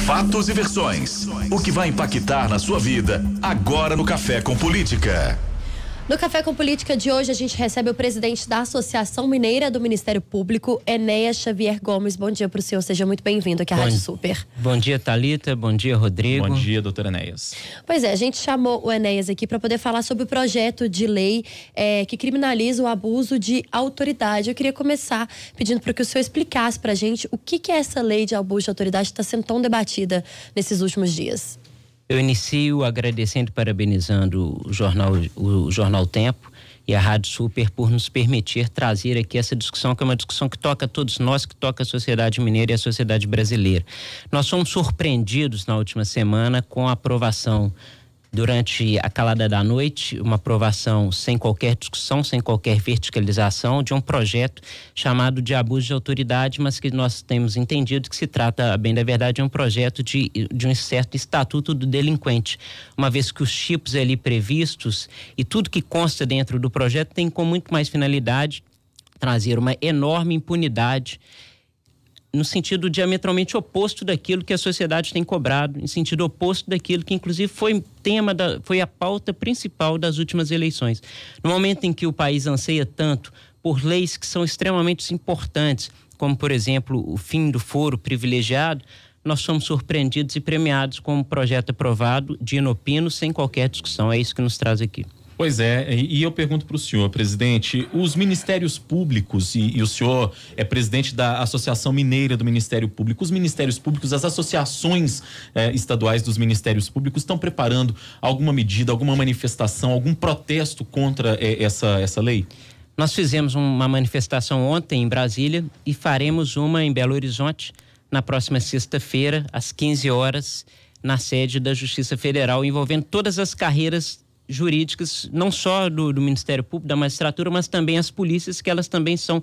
Fatos e versões. O que vai impactar na sua vida agora no Café com Política. No Café com Política de hoje, a gente recebe o presidente da Associação Mineira do Ministério Público, Enéas Xavier Gomes. Bom dia para o senhor, seja muito bem-vindo aqui à Rádio Super. Bom dia, Thalita, bom dia, Rodrigo. Bom dia, doutor Enéas. Pois é, a gente chamou o Enéas aqui para poder falar sobre o projeto de lei que criminaliza o abuso de autoridade. Eu queria começar pedindo para que o senhor explicasse para a gente o que é essa lei de abuso de autoridade que está sendo tão debatida nesses últimos dias. Eu inicio agradecendo e parabenizando o Jornal Tempo e a Rádio Super por nos permitir trazer aqui essa discussão, que é uma discussão que toca a todos nós, que toca a sociedade mineira e a sociedade brasileira. Nós fomos surpreendidos na última semana com a aprovação, durante a calada da noite, uma aprovação sem qualquer discussão, sem qualquer verticalização, de um projeto chamado de abuso de autoridade, mas que nós temos entendido que se trata, bem da verdade, de um projeto de um certo estatuto do delinquente, uma vez que os tipos ali previstos e tudo que consta dentro do projeto tem com muito mais finalidade trazer uma enorme impunidade, no sentido diametralmente oposto daquilo que a sociedade tem cobrado, em sentido oposto daquilo que inclusive foi a pauta principal das últimas eleições. No momento em que o país anseia tanto por leis que são extremamente importantes, como por exemplo o fim do foro privilegiado, nós somos surpreendidos e premiados com um projeto aprovado de inopino sem qualquer discussão. É isso que nos traz aqui. Pois é, e eu pergunto para o senhor, presidente, os ministérios públicos, e o senhor é presidente da Associação Mineira do Ministério Público, os ministérios públicos, as associações estaduais dos ministérios públicos estão preparando alguma medida, alguma manifestação, algum protesto contra essa lei? Nós fizemos uma manifestação ontem em Brasília e faremos uma em Belo Horizonte na próxima sexta-feira, às 15 horas, na sede da Justiça Federal, envolvendo todas as carreiras jurídicas, não só do Ministério Público, da magistratura, mas também as polícias, que elas também são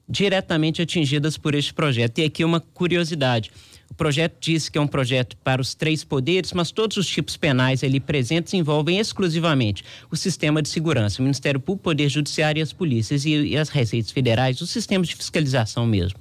diretamente atingidas por este projeto. E aqui uma curiosidade: o projeto diz que é um projeto para os 3 poderes, mas todos os tipos penais ali presentes envolvem exclusivamente o sistema de segurança, o Ministério Público, o Poder Judiciário e as polícias e as receitas federais, os sistemas de fiscalização mesmo.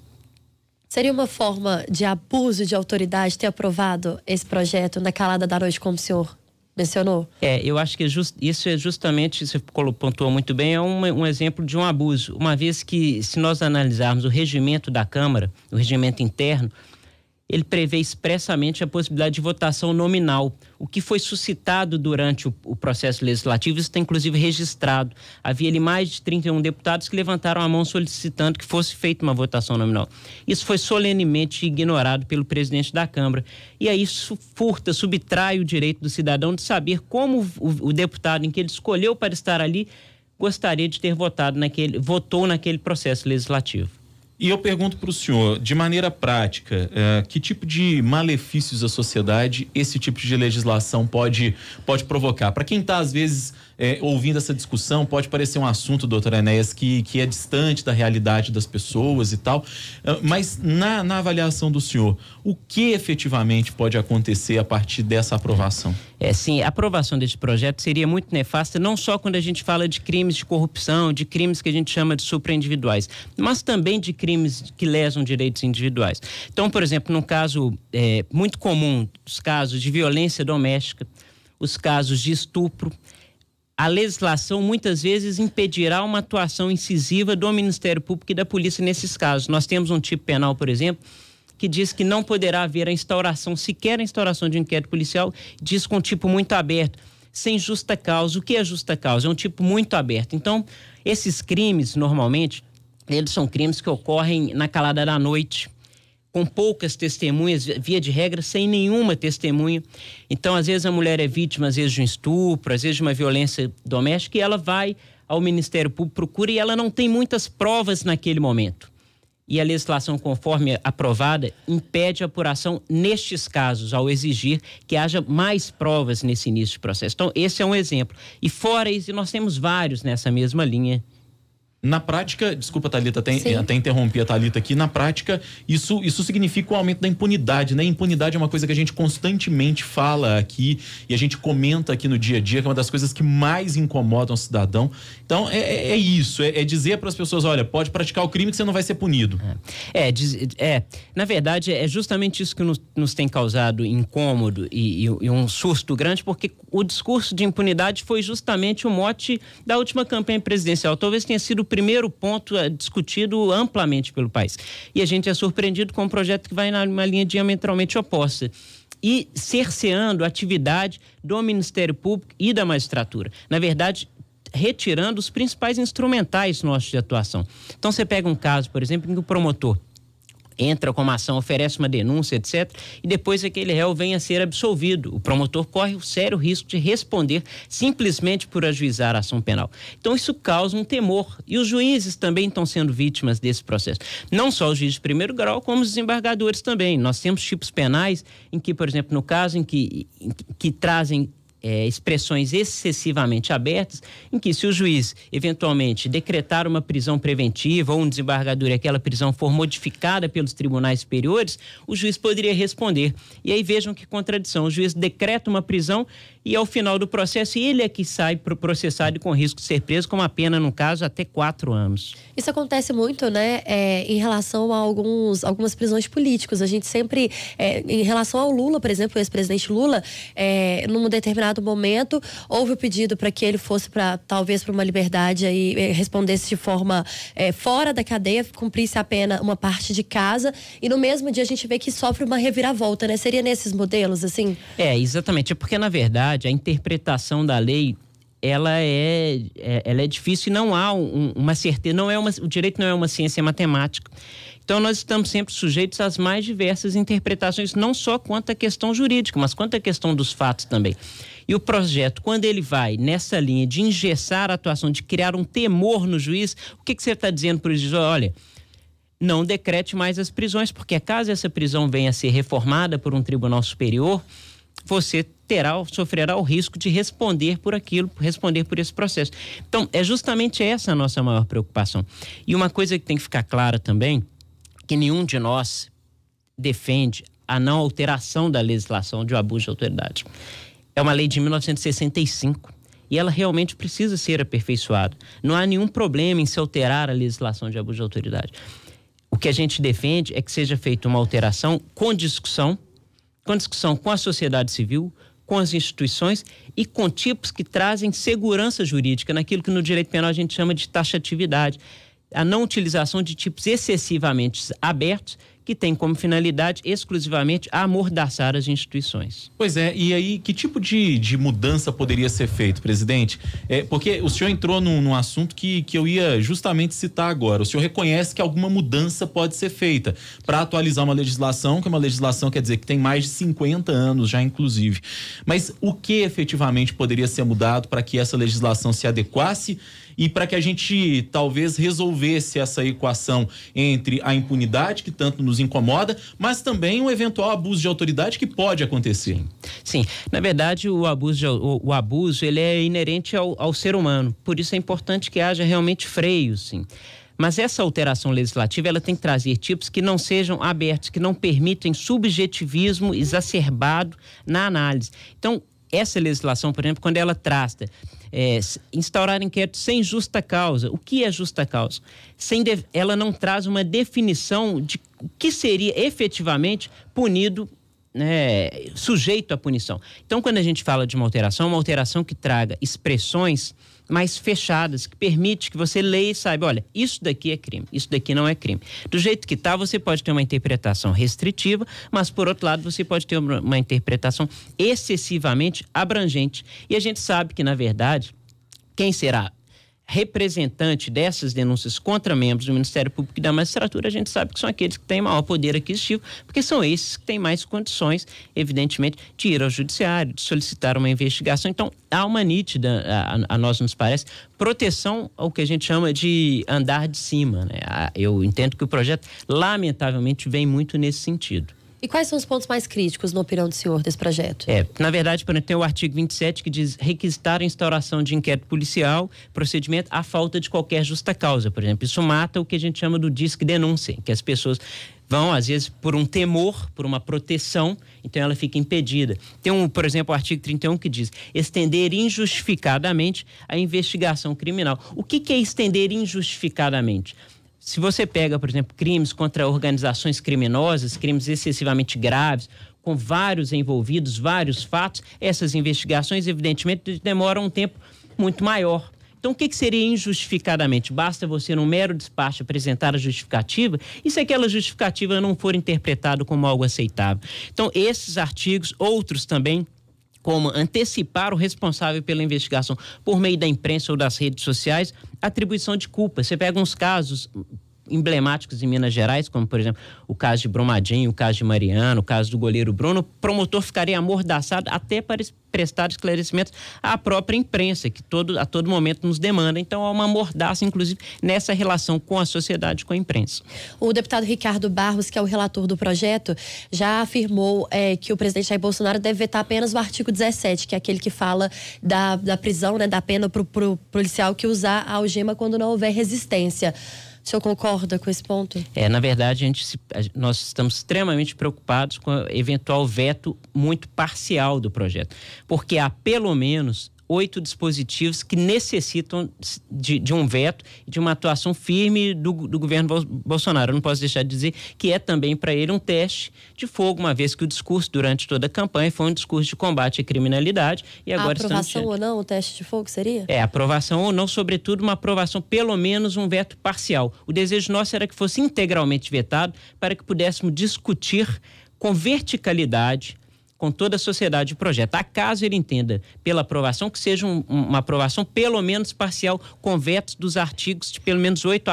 Seria uma forma de abuso de autoridade ter aprovado esse projeto na calada da noite, como o senhor mencionou? Eu acho que isso é justamente, você pontuou muito bem, é um exemplo de um abuso, uma vez que, se nós analisarmos o regimento da Câmara, o regimento interno, ele prevê expressamente a possibilidade de votação nominal, o que foi suscitado durante o processo legislativo. Isso está inclusive registrado. Havia ali mais de 31 deputados que levantaram a mão solicitando que fosse feita uma votação nominal. Isso foi solenemente ignorado pelo presidente da Câmara. E aí isso subtrai o direito do cidadão de saber como o deputado em que ele escolheu para estar ali gostaria de ter votou naquele processo legislativo. E eu pergunto para o senhor, de maneira prática, que tipo de malefícios à sociedade esse tipo de legislação pode provocar? Para quem está, às vezes, ouvindo essa discussão, pode parecer um assunto, doutor Enéas, que é distante da realidade das pessoas e tal, mas na avaliação do senhor, o que efetivamente pode acontecer a partir dessa aprovação? Sim, a aprovação desse projeto seria muito nefasta, não só quando a gente fala de crimes de corrupção, de crimes que a gente chama de supraindividuais, mas também de crimes que lesam direitos individuais. Então, por exemplo, num caso muito comum, os casos de violência doméstica, os casos de estupro, a legislação muitas vezes impedirá uma atuação incisiva do Ministério Público e da polícia nesses casos. Nós temos um tipo penal, por exemplo, que diz que não poderá haver sequer a instauração de um inquérito policial, diz com um tipo muito aberto, sem justa causa. O que é justa causa? É um tipo muito aberto. Então, esses crimes, normalmente, eles são crimes que ocorrem na calada da noite, com poucas testemunhas, via de regra, sem nenhuma testemunha. Então, às vezes, a mulher é vítima, às vezes, de um estupro, às vezes, de uma violência doméstica, e ela vai ao Ministério Público, procura, e ela não tem muitas provas naquele momento. E a legislação, conforme aprovada, impede a apuração nestes casos, ao exigir que haja mais provas nesse início de processo. Então, esse é um exemplo. E fora isso, nós temos vários nessa mesma linha. Na prática, desculpa, Thalita, até interrompi a Thalita aqui, na prática, isso significa o aumento da impunidade, né? Impunidade é uma coisa que a gente constantemente fala aqui e a gente comenta aqui no dia a dia, que é uma das coisas que mais incomodam o cidadão. Então, é isso, é dizer para as pessoas, olha, pode praticar o crime que você não vai ser punido. Na verdade, é justamente isso que nos tem causado incômodo e um susto grande, porque o discurso de impunidade foi justamente o mote da última campanha presidencial. Talvez tenha sido o primeiro ponto discutido amplamente pelo país. E a gente é surpreendido com um projeto que vai numa linha diametralmente oposta e cerceando a atividade do Ministério Público e da magistratura. Na verdade, retirando os principais instrumentais nossos de atuação. Então, você pega um caso, por exemplo, em que o promotor entra com uma ação, oferece uma denúncia, etc., e depois aquele réu vem a ser absolvido. O promotor corre o sério risco de responder simplesmente por ajuizar a ação penal. Então, isso causa um temor. E os juízes também estão sendo vítimas desse processo. Não só os juízes de primeiro grau, como os desembargadores também. Nós temos tipos penais em que, por exemplo, no caso em que trazem expressões excessivamente abertas, em que se o juiz eventualmente decretar uma prisão preventiva ou um desembargador e aquela prisão for modificada pelos tribunais superiores, o juiz poderia responder. E aí vejam que contradição, o juiz decreta uma prisão e ao final do processo ele é que sai processado e com risco de ser preso, com uma pena, no caso, até 4 anos. Isso acontece muito, né, em relação a algumas prisões políticos. A gente sempre, em relação ao Lula, por exemplo, o ex-presidente Lula, num determinado momento, houve o pedido para que ele fosse talvez para uma liberdade e respondesse de forma fora da cadeia, cumprisse a pena uma parte de casa, e no mesmo dia a gente vê que sofre uma reviravolta, né? Seria nesses modelos, assim? Exatamente. É porque, na verdade, a interpretação da lei ela é difícil e não há uma certeza, o direito não é uma ciência matemática. Então, nós estamos sempre sujeitos às mais diversas interpretações, não só quanto à questão jurídica, mas quanto à questão dos fatos também. E o projeto, quando ele vai nessa linha de engessar a atuação, de criar um temor no juiz, o que você está dizendo para o juiz? Olha, não decrete mais as prisões, porque caso essa prisão venha a ser reformada por um tribunal superior, você sofrerá o risco de responder por aquilo, responder por esse processo. Então, é justamente essa a nossa maior preocupação. E uma coisa que tem que ficar clara também, que nenhum de nós defende a não alteração da legislação de abuso de autoridade. É uma lei de 1965 e ela realmente precisa ser aperfeiçoada. Não há nenhum problema em se alterar a legislação de abuso de autoridade. O que a gente defende é que seja feita uma alteração com discussão com a sociedade civil, com as instituições e com tipos que trazem segurança jurídica, naquilo que no direito penal a gente chama de taxatividade. A não utilização de tipos excessivamente abertos que tem como finalidade exclusivamente amordaçar as instituições. Pois é, e aí que tipo de mudança poderia ser feito, presidente? Porque o senhor entrou num assunto que eu ia justamente citar agora. O senhor reconhece que alguma mudança pode ser feita para atualizar uma legislação, que é uma legislação, quer dizer, que tem mais de 50 anos já, inclusive. Mas o que efetivamente poderia ser mudado para que essa legislação se adequasse e para que a gente talvez resolvesse essa equação entre a impunidade, que tanto nos incomoda, mas também um eventual abuso de autoridade que pode acontecer? Sim. Na verdade, o abuso ele é inerente ao ser humano. Por isso é importante que haja realmente freio, sim. Mas essa alteração legislativa, ela tem que trazer tipos que não sejam abertos, que não permitem subjetivismo exacerbado na análise. Então, essa legislação, por exemplo, quando ela trata instaurar inquérito sem justa causa. O que é justa causa? Ela não traz uma definição de o que seria efetivamente punido, sujeito à punição. Então, quando a gente fala de uma alteração que traga expressões mais fechadas, que permite que você leia e saiba, olha, isso daqui é crime, isso daqui não é crime. Do jeito que está, você pode ter uma interpretação restritiva, mas por outro lado, você pode ter uma interpretação excessivamente abrangente. E a gente sabe que, na verdade, quem será representante dessas denúncias contra membros do Ministério Público e da magistratura, a gente sabe que são aqueles que têm maior poder aquisitivo, porque são esses que têm mais condições, evidentemente, de ir ao judiciário, de solicitar uma investigação. Então, há uma nítida, a nós nos parece, proteção ao que a gente chama de andar de cima, né? Eu entendo que o projeto, lamentavelmente, vem muito nesse sentido. E quais são os pontos mais críticos, na opinião do senhor, desse projeto? Na verdade, por exemplo, tem o artigo 27 que diz requisitar a instauração de inquérito policial, procedimento à falta de qualquer justa causa, por exemplo. Isso mata o que a gente chama do disque denúncia, que as pessoas vão, às vezes, por um temor, por uma proteção, então ela fica impedida. Tem, por exemplo, o artigo 31 que diz estender injustificadamente a investigação criminal. O que é estender injustificadamente? Se você pega, por exemplo, crimes contra organizações criminosas, crimes excessivamente graves, com vários envolvidos, vários fatos, essas investigações, evidentemente, demoram um tempo muito maior. Então, o que seria injustificadamente? Basta você, num mero despacho, apresentar a justificativa, e se aquela justificativa não for interpretada como algo aceitável? Então, esses artigos, outros também, como antecipar o responsável pela investigação por meio da imprensa ou das redes sociais, atribuição de culpa. Você pega uns casos emblemáticos em Minas Gerais, como, por exemplo, o caso de Brumadinho, o caso de Mariano, o caso do goleiro Bruno, o promotor ficaria amordaçado até para prestar esclarecimentos à própria imprensa, que a todo momento nos demanda. Então, há uma mordaça, inclusive, nessa relação com a sociedade, com a imprensa. O deputado Ricardo Barros, que é o relator do projeto, já afirmou que o presidente Jair Bolsonaro deve vetar apenas o artigo 17, que é aquele que fala da prisão, né, da pena para o policial que usar a algema quando não houver resistência. O senhor concorda com esse ponto? Na verdade, nós estamos extremamente preocupados com o eventual veto muito parcial do projeto, porque há pelo menos 8 dispositivos que necessitam de um veto e de uma atuação firme do governo Bolsonaro. Eu não posso deixar de dizer que é também para ele um teste de fogo, uma vez que o discurso durante toda a campanha foi um discurso de combate à criminalidade e agora estamos... Aprovação ou não, o teste de fogo seria? Aprovação ou não, sobretudo uma aprovação, pelo menos um veto parcial. O desejo nosso era que fosse integralmente vetado para que pudéssemos discutir com verticalidade com toda a sociedade o projeto. Acaso ele entenda pela aprovação, que seja uma aprovação pelo menos parcial, com vetos dos artigos, de pelo menos 8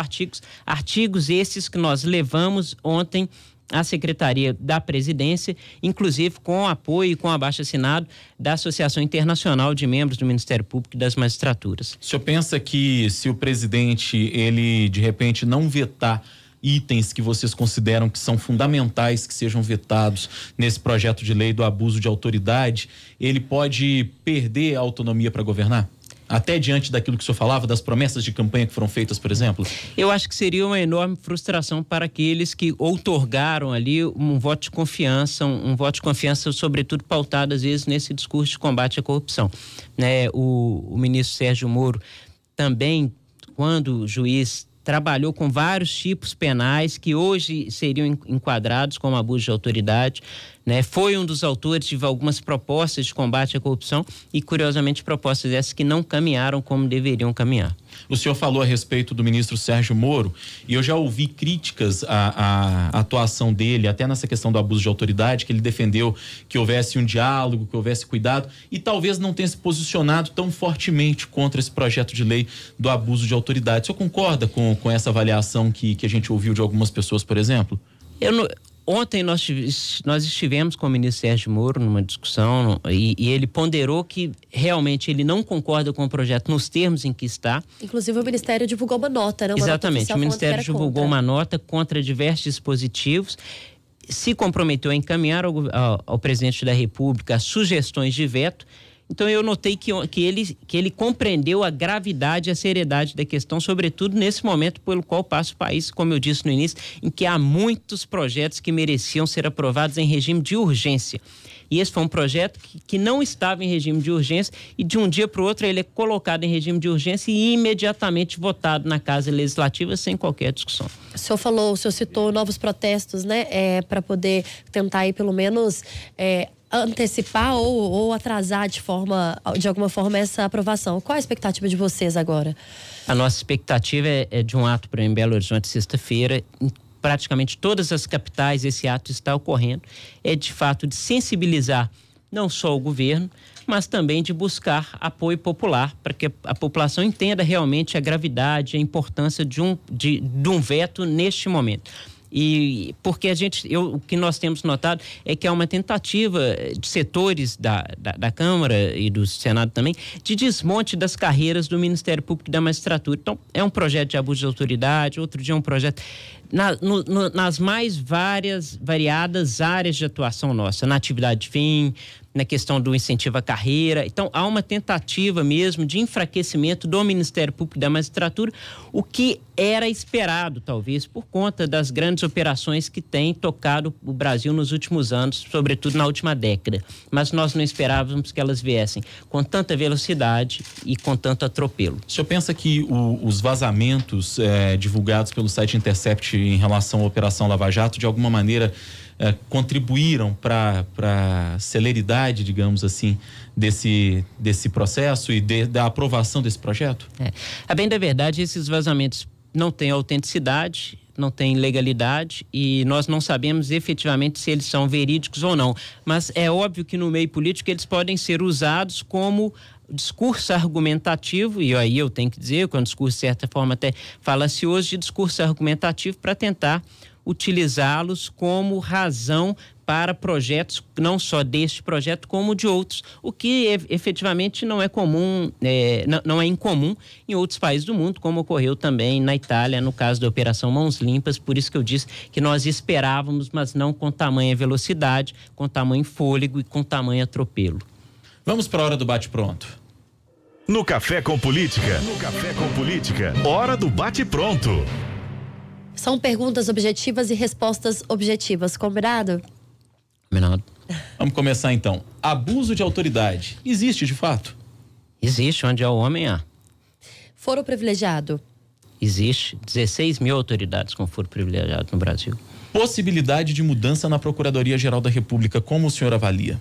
artigos esses que nós levamos ontem à Secretaria da Presidência, inclusive com o apoio e com o abaixo-assinado da Associação Internacional de Membros do Ministério Público e das Magistraturas. O senhor pensa que se o presidente, ele de repente não vetar itens que vocês consideram que são fundamentais que sejam vetados nesse projeto de lei do abuso de autoridade, ele pode perder a autonomia para governar? Até diante daquilo que o senhor falava, das promessas de campanha que foram feitas, por exemplo? Eu acho que seria uma enorme frustração para aqueles que outorgaram ali um voto de confiança, um voto de confiança sobretudo pautado às vezes nesse discurso de combate à corrupção, né? O ministro Sérgio Moro também, quando juiz, trabalhou com vários tipos penais que hoje seriam enquadrados como abuso de autoridade, né? Foi um dos autores de algumas propostas de combate à corrupção e, curiosamente, propostas essas que não caminharam como deveriam caminhar. O senhor falou a respeito do ministro Sérgio Moro e eu já ouvi críticas à atuação dele, até nessa questão do abuso de autoridade, que ele defendeu que houvesse um diálogo, que houvesse cuidado e talvez não tenha se posicionado tão fortemente contra esse projeto de lei do abuso de autoridade. O senhor concorda com essa avaliação que a gente ouviu de algumas pessoas, por exemplo? Ontem nós estivemos com o ministro Sérgio Moro numa discussão e ele ponderou que realmente ele não concorda com o projeto nos termos em que está. Inclusive o Ministério divulgou uma nota, né? Exatamente, o Ministério divulgou uma nota contra diversos dispositivos, se comprometeu a encaminhar ao presidente da República sugestões de veto. Então eu notei que ele compreendeu a gravidade e a seriedade da questão, sobretudo nesse momento pelo qual passa o país, como eu disse no início, em que há muitos projetos que mereciam ser aprovados em regime de urgência. E esse foi um projeto que não estava em regime de urgência e de um dia para o outro ele é colocado em regime de urgência e imediatamente votado na Casa Legislativa sem qualquer discussão. O senhor citou novos protestos, né? Para poder tentar aí pelo menos... antecipar ou atrasar de alguma forma essa aprovação. Qual a expectativa de vocês agora? A nossa expectativa é de um ato em Belo Horizonte sexta-feira. Em praticamente todas as capitais esse ato está ocorrendo. É de fato de sensibilizar não só o governo, mas também de buscar apoio popular para que a população entenda realmente a gravidade, a importância de um veto neste momento. E porque o que nós temos notado é que há uma tentativa de setores da Câmara e do Senado também de desmonte das carreiras do Ministério Público e da Magistratura. Então, é um projeto de abuso de autoridade, outro dia um projeto nas mais variadas áreas de atuação nossa, na atividade fim, na questão do incentivo à carreira. Então, há uma tentativa mesmo de enfraquecimento do Ministério Público e da Magistratura, o que era esperado, talvez, por conta das grandes operações que têm tocado o Brasil nos últimos anos, sobretudo na última década. Mas nós não esperávamos que elas viessem com tanta velocidade e com tanto atropelo. O senhor pensa que os vazamentos divulgados pelo site Intercept em relação à Operação Lava Jato, de alguma maneira, contribuíram para a celeridade, digamos assim, desse processo e da aprovação desse projeto? A bem da verdade, esses vazamentos não têm autenticidade, não têm legalidade e nós não sabemos efetivamente se eles são verídicos ou não. Mas é óbvio que no meio político eles podem ser usados como discurso argumentativo, e aí eu tenho que dizer que é um discurso de certa forma até falacioso, de discurso argumentativo para tentar utilizá-los como razão para projetos, não só deste projeto, como de outros, o que efetivamente não é comum, não é incomum em outros países do mundo, como ocorreu também na Itália, no caso da Operação Mãos Limpas. Por isso que eu disse que nós esperávamos, mas não com tamanha velocidade, com tamanho fôlego e com tamanho atropelo. Vamos para a hora do bate-pronto. No Café com Política. Hora do bate-pronto. São perguntas objetivas e respostas objetivas, combinado? Combinado. Vamos começar então. Abuso de autoridade existe de fato? Existe, onde há o homem há. Foro privilegiado? Existe 16 mil autoridades com foro privilegiado no Brasil. Possibilidade de mudança na Procuradoria-Geral da República, como o senhor avalia?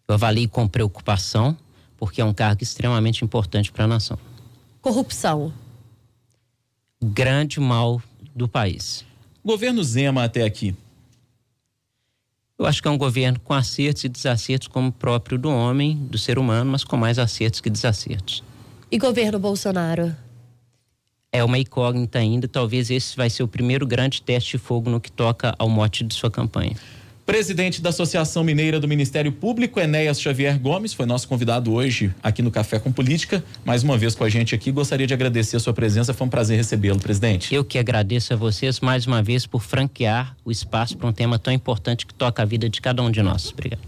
Eu avalio com preocupação, porque é um cargo extremamente importante para a nação. Corrupção? Grande mal do país. Governo Zema até aqui? Eu acho que é um governo com acertos e desacertos como próprio do homem, do ser humano, mas com mais acertos que desacertos. E governo Bolsonaro? É uma incógnita ainda, talvez esse vai ser o primeiro grande teste de fogo no que toca ao mote de sua campanha. Presidente da Associação Mineira do Ministério Público, Enéas Xavier Gomes, foi nosso convidado hoje aqui no Café com Política. Mais uma vez com a gente aqui, gostaria de agradecer a sua presença, foi um prazer recebê-lo, presidente. Eu que agradeço a vocês mais uma vez por franquear o espaço para um tema tão importante que toca a vida de cada um de nós. Obrigado.